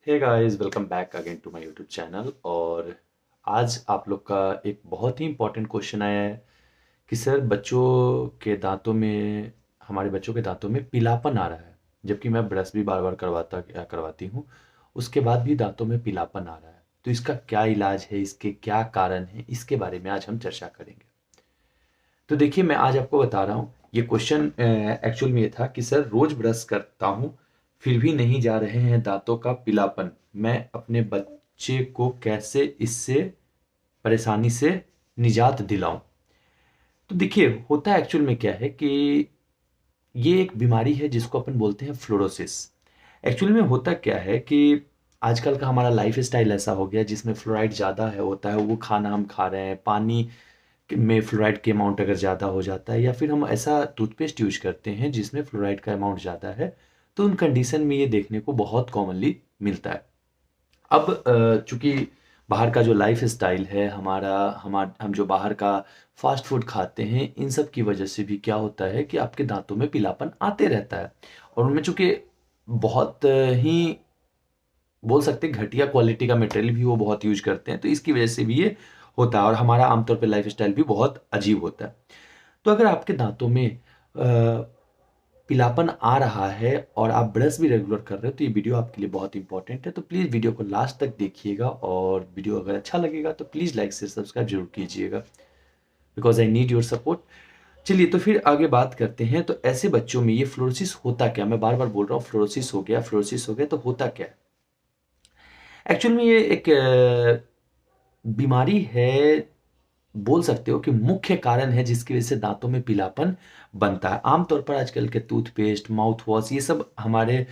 Hey guys, welcome back again to my YouTube channel. और आज आप लोग का एक बहुत ही इम्पोर्टेंट क्वेश्चन आया है कि सर हमारे बच्चों के दांतों में पीलापन आ रहा है, जबकि मैं ब्रश भी बार बार करवाती हूँ, उसके बाद भी दांतों में पीलापन आ रहा है। तो इसका क्या इलाज है, इसके क्या कारण है, इसके बारे में आज हम चर्चा करेंगे। तो देखिए, मैं आज आपको बता रहा हूँ, ये क्वेश्चन एक्चुअल में ये था कि सर रोज ब्रश करता हूँ, फिर भी नहीं जा रहे हैं दांतों का पीलापन। मैं अपने बच्चे को कैसे इससे परेशानी से निजात दिलाऊं। तो देखिए, होता एक्चुअल में क्या है कि ये एक बीमारी है जिसको अपन बोलते हैं फ्लोरोसिस। एक्चुअली में होता क्या है कि आजकल का हमारा लाइफ स्टाइल ऐसा हो गया जिसमें फ्लोराइड ज़्यादा है होता है, वो खाना हम खा रहे हैं, पानी में फ्लोराइड के अमाउंट अगर ज़्यादा हो जाता है, या फिर हम ऐसा टूथपेस्ट यूज करते हैं जिसमें फ्लोराइड का अमाउंट ज़्यादा है, तो उन कंडीशन में ये देखने को बहुत कॉमनली मिलता है। अब चूंकि बाहर का जो लाइफ स्टाइल है हमारा, हम जो बाहर का फास्ट फूड खाते हैं, इन सब की वजह से भी क्या होता है कि आपके दांतों में पीलापन आते रहता है। और उनमें चूंकि बहुत ही बोल सकते हैं घटिया क्वालिटी का मटेरियल भी वो बहुत यूज करते हैं, तो इसकी वजह से भी ये होता है। और हमारा आमतौर पे लाइफ स्टाइल भी बहुत अजीब होता है। तो अगर आपके दांतों में पीलापन आ रहा है और आप ब्रश भी रेगुलर कर रहे हो, तो ये वीडियो आपके लिए बहुत इंपॉर्टेंट है। तो प्लीज़ वीडियो को लास्ट तक देखिएगा, और वीडियो अगर अच्छा लगेगा तो प्लीज़ लाइक से सब्सक्राइब जरूर कीजिएगा, because I need your support. चलिए, तो फिर आगे बात करते हैं। तो ऐसे बच्चों में ये फ्लोरोसिस होता क्या, मैं बार बार बोल रहा हूँ फ्लोरोसिस हो गया, फ्लोरोसिस हो गया, तो होता क्या है। एक्चुअल में ये एक बीमारी है, बोल सकते हो कि मुख्य कारण है जिसकी वजह से दांतों में पीलापन बनता है। आमतौर पर आजकल के टूथपेस्ट, माउथ वॉश, ये सब हमारे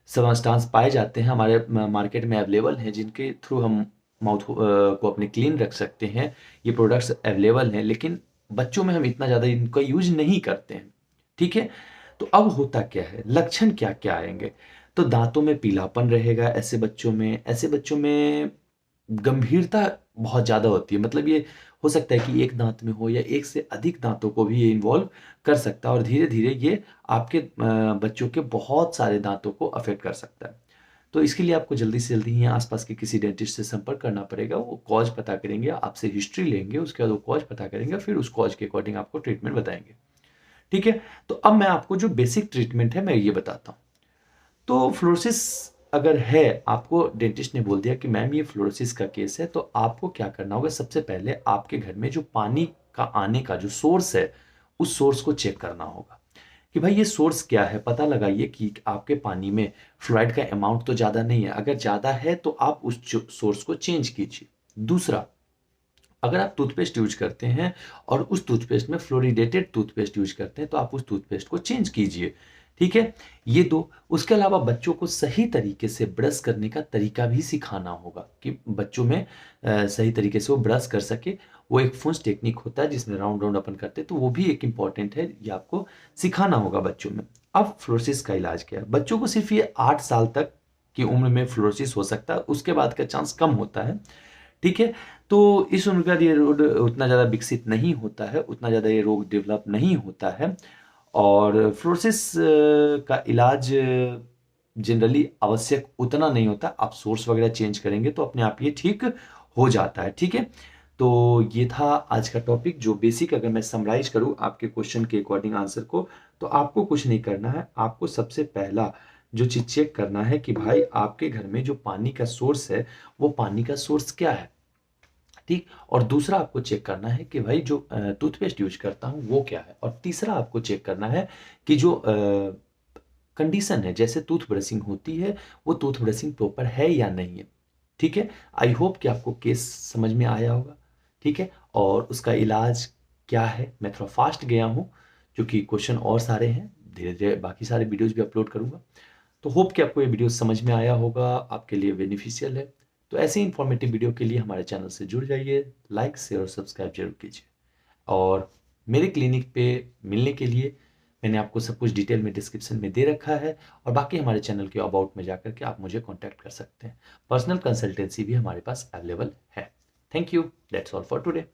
सबस्टांस पाए जाते हैं, हमारे मार्केट में अवेलेबल हैं, जिनके थ्रू हम माउथ को अपने क्लीन रख सकते हैं। ये प्रोडक्ट्स अवेलेबल हैं, लेकिन बच्चों में हम इतना ज़्यादा इनका यूज नहीं करते हैं। ठीक है। तो अब होता क्या है, लक्षण क्या क्या आएंगे। तो दांतों में पीलापन रहेगा ऐसे बच्चों में गंभीरता बहुत ज़्यादा होती है। मतलब ये हो सकता है कि एक दांत में हो या एक से अधिक दांतों को भी ये इन्वॉल्व कर सकता है, और धीरे धीरे ये आपके बच्चों के बहुत सारे दांतों को अफेक्ट कर सकता है। तो इसके लिए आपको जल्दी से जल्दी ही आसपास के किसी डेंटिस्ट से संपर्क करना पड़ेगा। वो कॉज पता करेंगे, आपसे हिस्ट्री लेंगे, उसके बाद वो कॉज पता करेंगे, फिर उस कॉज के अकॉर्डिंग आपको ट्रीटमेंट बताएंगे। ठीक है। तो अब मैं आपको जो बेसिक ट्रीटमेंट है मैं ये बताता हूँ। तो फ्लोरोसिस अगर है, आपको डेंटिस्ट ने बोल दिया कि मैम ये फ्लोरोसिस का केस है, तो आपको क्या करना होगा, सबसे पहले आपके घर में जो पानी का आने का जो सोर्स है, उस सोर्स को चेक करना होगा कि भाई ये सोर्स क्या है। पता लगाइए कि आपके पानी में फ्लोराइड का अमाउंट तो ज़्यादा नहीं है, अगर ज़्यादा है तो आप उस सोर्स को चेंज कीजिए। दूसरा, अगर आप टूथपेस्ट यूज करते हैं और उस टूथपेस्ट में फ्लोरिडेटेड टूथपेस्ट यूज करते हैं, तो आप उस टूथपेस्ट को चेंज कीजिए। ठीक है। ये दो। उसके अलावा बच्चों को सही तरीके से ब्रश करने का तरीका भी सिखाना होगा कि बच्चों में सही तरीके से वो ब्रश कर सके। वो एक फुंस टेक्निक होता है जिसमें राउंड राउंड अपन करते हैं, तो वो भी एक इंपॉर्टेंट है, ये आपको सिखाना होगा बच्चों में। अब फ्लोरोसिस का इलाज क्या है। बच्चों को सिर्फ ये 8 साल तक की उम्र में फ्लोरोसिस हो सकता है, उसके बाद का चांस कम होता है। ठीक है। तो इस उम्र का ये रोग उतना ज़्यादा विकसित नहीं होता है, उतना ज़्यादा ये रोग डेवलप नहीं होता है। और फ्लोरोसिस का इलाज जनरली आवश्यक उतना नहीं होता। आप सोर्स वगैरह चेंज करेंगे तो अपने आप ये ठीक हो जाता है। ठीक है। तो ये था आज का टॉपिक, जो बेसिक अगर मैं समराइज करूँ आपके क्वेश्चन के अकॉर्डिंग आंसर को, तो आपको कुछ नहीं करना है। आपको सबसे पहला जो चीज चेक करना है कि भाई आपके घर में जो पानी का सोर्स है, वो पानी का सोर्स क्या है। ठीक। और दूसरा आपको चेक करना है कि भाई जो टूथपेस्ट यूज करता हूँ वो क्या है। और तीसरा आपको चेक करना है कि जो कंडीशन है, जैसे टूथ ब्रशिंग होती है, वो टूथ ब्रशिंग प्रॉपर है या नहीं है। ठीक है। आई होप कि आपको केस समझ में आया होगा। ठीक है। और उसका इलाज क्या है, मैं थोड़ा फास्ट गया हूँ क्योंकि क्वेश्चन और सारे हैं, धीरे धीरे बाकी सारे वीडियोज भी अपलोड करूंगा। तो होप कि आपको ये वीडियो समझ में आया होगा, आपके लिए बेनिफिशियल है। तो ऐसे ही इंफॉर्मेटिव वीडियो के लिए हमारे चैनल से जुड़ जाइए, लाइक शेयर और सब्सक्राइब जरूर कीजिए। और मेरे क्लिनिक पे मिलने के लिए मैंने आपको सब कुछ डिटेल में डिस्क्रिप्शन में दे रखा है, और बाकी हमारे चैनल के अबाउट में जाकर के आप मुझे कॉन्टैक्ट कर सकते हैं। पर्सनल कंसल्टेंसी भी हमारे पास अवेलेबल है। Thank you. That's all for today.